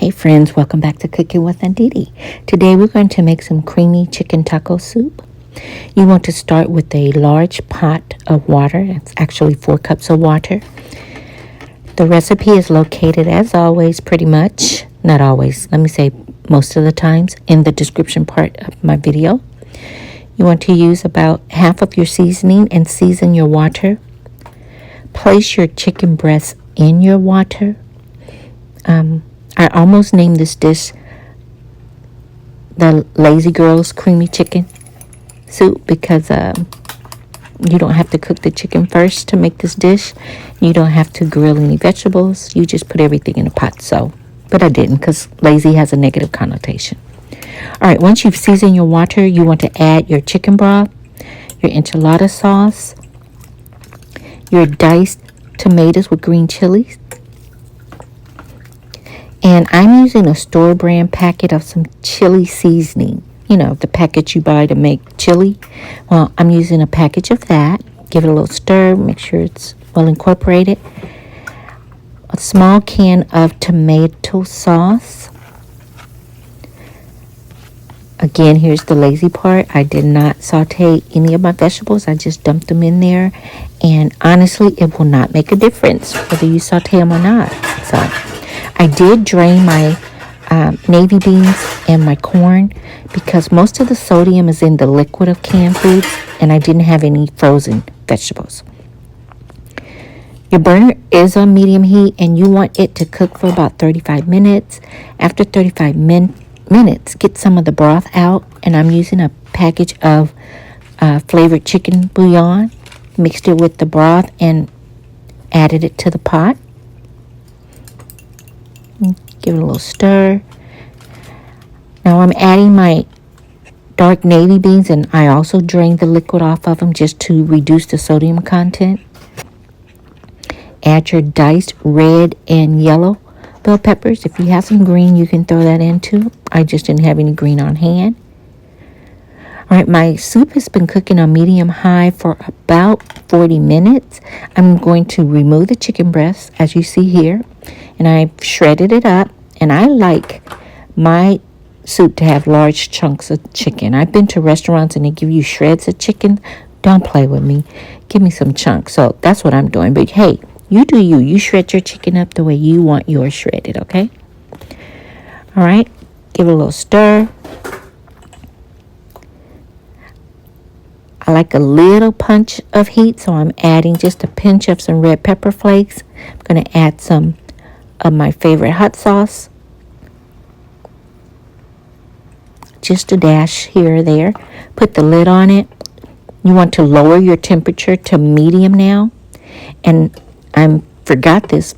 Hey friends, welcome back to Cooking with Andidi. Today we're going to make some creamy chicken taco soup. You want to start with a large pot of water. It's actually 4 cups of water. The recipe is located, as always, pretty much, not always, let me say most of the times, in the description part of my video. You want to use about half of your seasoning and season your water. Place your chicken breast in your water. I almost named this dish the Lazy Girls Creamy Chicken Soup because you don't have to cook the chicken first to make this dish. You don't have to grill any vegetables. You just put everything in a pot. But I didn't because lazy has a negative connotation. All right, once you've seasoned your water, you want to add your chicken broth, your enchilada sauce, your diced tomatoes with green chilies. And I'm using a store brand packet of some chili seasoning. You know, the package you buy to make chili. Well, I'm using a package of that. Give it a little stir. Make sure it's well incorporated. A small can of tomato sauce. Again, here's the lazy part. I did not saute any of my vegetables. I just dumped them in there. And honestly, it will not make a difference whether you saute them or not. So I did drain my navy beans and my corn because most of the sodium is in the liquid of canned foods and I didn't have any frozen vegetables. Your burner is on medium heat and you want it to cook for about 35 minutes. After 35 minutes, get some of the broth out, and I'm using a package of flavored chicken bouillon. Mixed it with the broth and added it to the pot. Give it a little stir. Now I'm adding my dark navy beans, and I also drained the liquid off of them just to reduce the sodium content. Add your diced red and yellow bell peppers. If you have some green, you can throw that in too. I just didn't have any green on hand. All right, my soup has been cooking on medium high for about 40 minutes. I'm going to remove the chicken breast, as you see here, and I've shredded it up. And I like my soup to have large chunks of chicken. I've been to restaurants and they give you shreds of chicken. Don't play with me. Give me some chunks. So that's what I'm doing. But hey, you do you. You shred your chicken up the way you want yours shredded, okay? All right. Give it a little stir. I like a little punch of heat, so I'm adding just a pinch of some red pepper flakes. I'm going to add some of my favorite hot sauce. Just a dash here or there. Put the lid on it. You want to lower your temperature to medium now. And I forgot this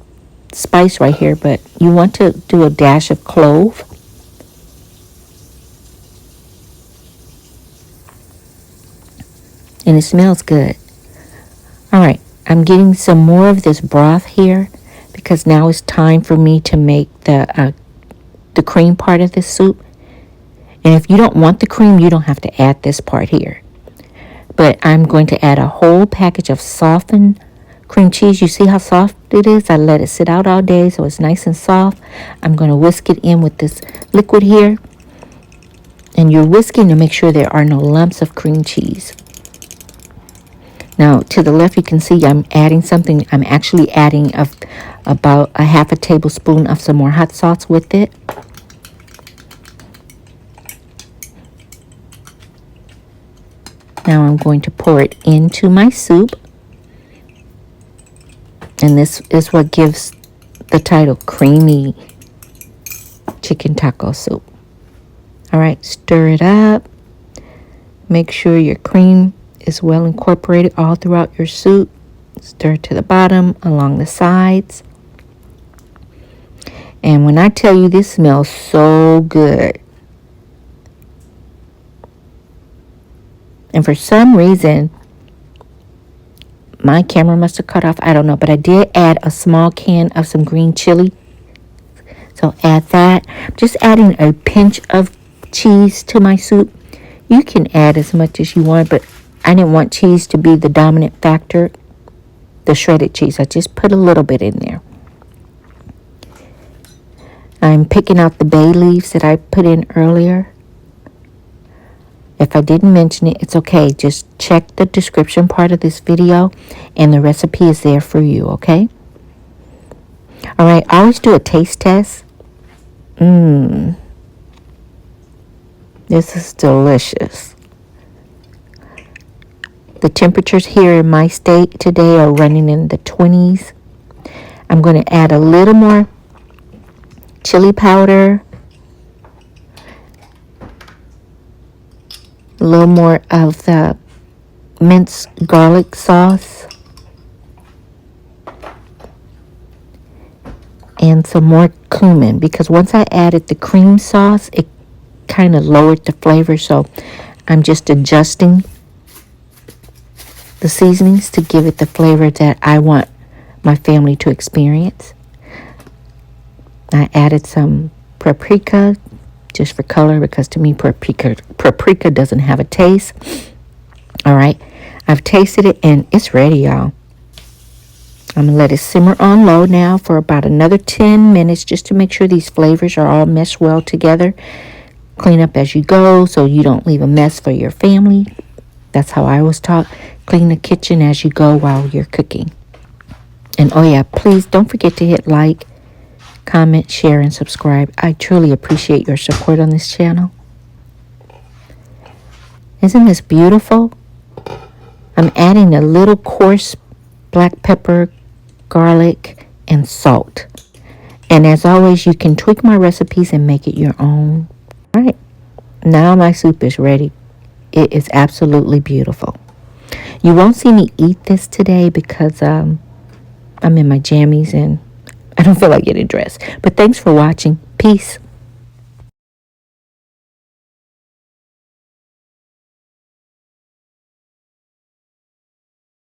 spice right here, but you want to do a dash of clove. And it smells good. All right, I'm getting some more of this broth here because now it's time for me to make the cream part of this soup. And if you don't want the cream, you don't have to add this part here. But I'm going to add a whole package of softened cream cheese. You see how soft it is? I let it sit out all day so it's nice and soft. I'm going to whisk it in with this liquid here. And you're whisking to make sure there are no lumps of cream cheese. Now, to the left, you can see I'm adding something. I'm actually adding about a half a tablespoon of some more hot sauce with it. Now I'm going to pour it into my soup. And this is what gives the title Creamy Chicken Taco Soup. All right, stir it up. Make sure your cream is well incorporated all throughout your soup. Stir to the bottom, along the sides. And when I tell you this smells so good. And for some reason, my camera must have cut off. I don't know. But I did add a small can of some green chili. So add that. Just adding a pinch of cheese to my soup. You can add as much as you want, but I didn't want cheese to be the dominant factor. The shredded cheese. I just put a little bit in there. I'm picking out the bay leaves that I put in earlier. If I didn't mention it, it's okay. Just check the description part of this video and the recipe is there for you, okay? All right, I always do a taste test. This is delicious. The temperatures here in my state today are running in the 20s. I'm going to add a little more chili powder, a little more of the minced garlic sauce, and some more cumin, because once I added the cream sauce, it kind of lowered the flavor, so I'm just adjusting the seasonings to give it the flavor that I want my family to experience. I added some paprika just for color, because to me paprika doesn't have a taste. All right, I've tasted it and it's ready, y'all. I'm gonna let it simmer on low now for about another 10 minutes just to make sure these flavors are all meshed well together. Clean up as you go so you don't leave a mess for your family. That's how I was taught. Clean the kitchen as you go while you're cooking. And oh yeah, please don't forget to hit like, comment, share, and subscribe. I truly appreciate your support on this channel. Isn't this beautiful? I'm adding a little coarse black pepper, garlic, and salt. And as always, you can tweak my recipes and make it your own. All right, now my soup is ready. It is absolutely beautiful. You won't see me eat this today because I'm in my jammies and I don't feel like getting dressed. But thanks for watching. Peace.